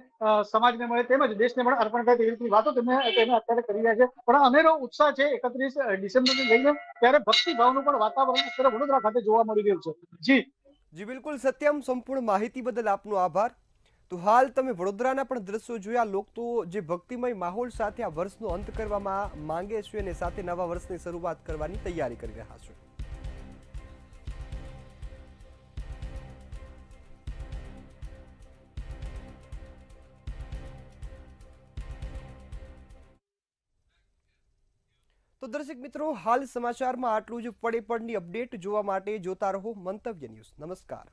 સમાજને મળે તેમજ દેશને મળે અર્પણ થાય તેવી રીતની વાતો તમે અત્યારે કરી રહ્યા છે. પણ અનેરો ઉત્સાહ છે 31 ડિસેમ્બરને લઈને, ત્યારે ભક્તિભાવનું પણ વાતાવરણ અત્યારે વડોદરા ખાતે જોવા મળી રહ્યું છે. જી બિલકુલ સત્યમ, સંપૂર્ણ માહિતી બદલ આપનો આભાર. તો હાલ તમે વડોદરાના પણ દ્રશ્યો જોયા. લોકો તો જે ભક્તિમય માહોલ સાથે આ વર્ષનો અંત કરવામાં માંગે છે અને સાથે નવા વર્ષની શરૂઆત કરવાની તૈયારી કરી રહ્યા છે. તો દર્શક મિત્રો, હાલ સમાચારમાં આટલું જ. પડે પડની અપડેટ જોવા માટે જોતા રહો મંતવ્ય ન્યૂઝ. નમસ્કાર.